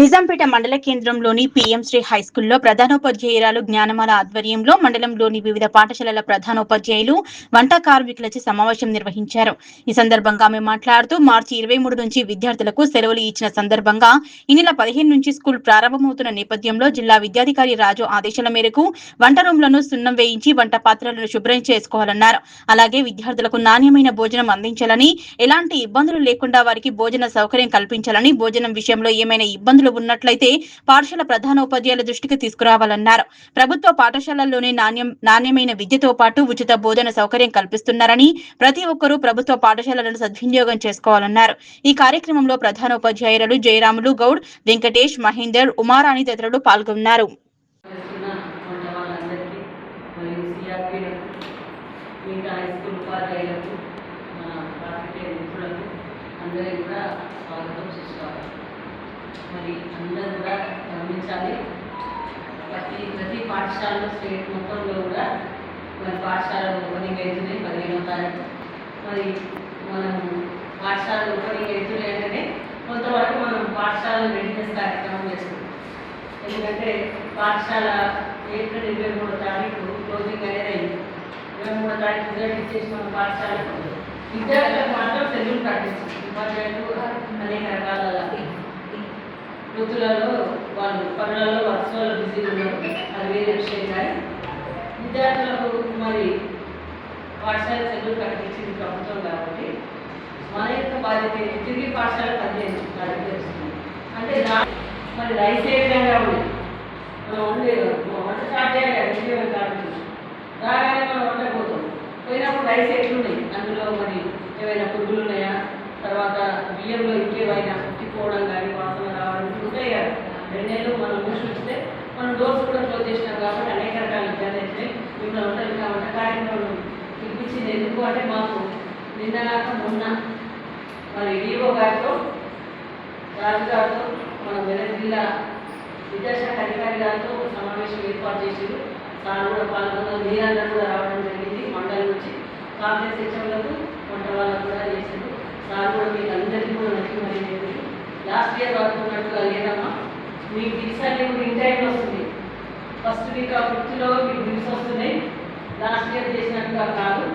నిజాంపేట మండల కేంద్రంలోని పీఎం శ్రీ హైస్కూల్లో ప్రధానోపాధ్యాయురాలు జ్ఞానమాల ఆధ్వర్యంలో మండలంలోని వివిధ పాఠశాలల ప్రధానోపాధ్యాయులు వంట కార్మికులచే సమావేశం నిర్వహించారు. ఈ సందర్భంగా ఆమె మాట్లాడుతూ మార్చి 23 నుంచి విద్యార్థులకు సెలవులు ఇచ్చిన సందర్భంగా ఈ నెల 15 నుంచి స్కూల్ ప్రారంభమవుతున్న నేపథ్యంలో జిల్లా విద్యాధికారి రాజు ఆదేశాల మేరకు వంట రూమ్లను సున్నం వేయించి వంట పాత్రలను శుభ్రం చేసుకోవాలన్నారు. అలాగే విద్యార్థులకు నాణ్యమైన భోజనం అందించాలని, ఎలాంటి ఇబ్బందులు లేకుండా వారికి భోజన సౌకర్యం కల్పించాలని, భోజనం విషయంలో ఏమైనా ఇబ్బందులు ఉన్నట్లయితే పాఠశాల ప్రధానోపాధ్యాయుల దృష్టికి తీసుకురావాలన్నారు. ప్రభుత్వ పాఠశాలల్లోనే నాణ్యమైన విద్యతో పాటు ఉచిత భోజన సౌకర్యం కల్పిస్తున్నారని, ప్రతి ఒక్కరూ ప్రభుత్వ పాఠశాలలను సద్వినియోగం చేసుకోవాలన్నారు. ఈ కార్యక్రమంలో ప్రధానోపాధ్యాయులు జయరాములు గౌడ్, వెంకటేష్, మహేందర్, ఉమారాణి తదితరులు పాల్గొన్నారు. మరి అందరూ కూడా గమనించాలి. ప్రతి పాఠశాలలో స్టేట్ మొత్తంలో కూడా మరి పాఠశాలలు ఓపెనింగ్ అవుతున్నాయి 15వ తారీఖు. మరి మనం పాఠశాలలు ఓపెనింగ్ అవుతున్నాయి అంటే కొంతవరకు మనం పాఠశాలను రెడీనెస్ కార్యక్రమం చేస్తున్నాం. ఎందుకంటే పాఠశాల ఏప్రిల్ 23వ తారీఖు క్లోజింగ్ అనేది అయింది. 23వ తారీఖు రిజల్ట్ ఇచ్చేసి మన పాఠశాలకు విద్యార్థులకు మాత్రం సెలవులు ప్రకటించారు. ఉపాధ్యాయులు అనేక రకాల వృత్తులలో వాళ్ళు పనులలో వర్క్స్లలో బిజీగా ఉన్నారు, అది వేరే విషయం. కానీ విద్యార్థులకు మరి పాఠశాల సెలవులు ప్రకటించింది ప్రభుత్వం కాబట్టి మన యొక్క బాధ్యత తిరిగి పాఠశాల 15 తారీఖు వస్తుంది. అంటే మరి రైస్ ఏ విధంగా ఉంది, మనం వంట స్టార్ట్ చేయాలి. ఉద్యోగం కాబట్టి రాగానే మనం వండకపోతాం, పోయినప్పుడు రైస్ ఎట్లున్నాయి, అందులో మరి ఏమైనా పురుగులు ఉన్నాయా, తర్వాత బియ్యంలో ఇంకేమైనా ఉట్టిపోవడం కానీ వాసన రావడం ఉంటాయి కదా. 2 నెలలు మనం మూసి ఉంచితే మనం డోర్స్ కూడా క్లోజ్ చేసినాం కాబట్టి అనేక రకాల ఇబ్బంది అయితే మిమ్మల్ని ఉంటాయి. కాబట్టి కార్యక్రమం ఇప్పించింది ఎందుకు అంటే మాకు నిన్నగాక మొన్న మరి డిఓ గారితో, రాజు గారితో, మన మెదక్ జిల్లా విద్యాశాఖ అధికారి గారితో సమావేశం ఏర్పాటు చేసారు. సార్ కూడా పాల్గొన్నారు, మీరందరూ కూడా రావడం జరిగింది. మండలం నుంచి కాంప్లెక్స్ హెచ్ఎంలకు వంట వాళ్ళకు కూడా చేశారు. సార్ కూడా మీకు అందరికీ కూడా నచ్చి మరి లాస్ట్ ఇయర్ వరకు ఉన్నట్టుగా లేదమ్మా, మీకు బిల్స్ అన్నీ కూడా ఇన్ టైంలో వస్తుంది. ఫస్ట్ వీక్ ఆఫ్ 5లో మీకు బిల్స్ వస్తున్నాయి, లాస్ట్ ఇయర్ చేసినట్టుగా కాదు.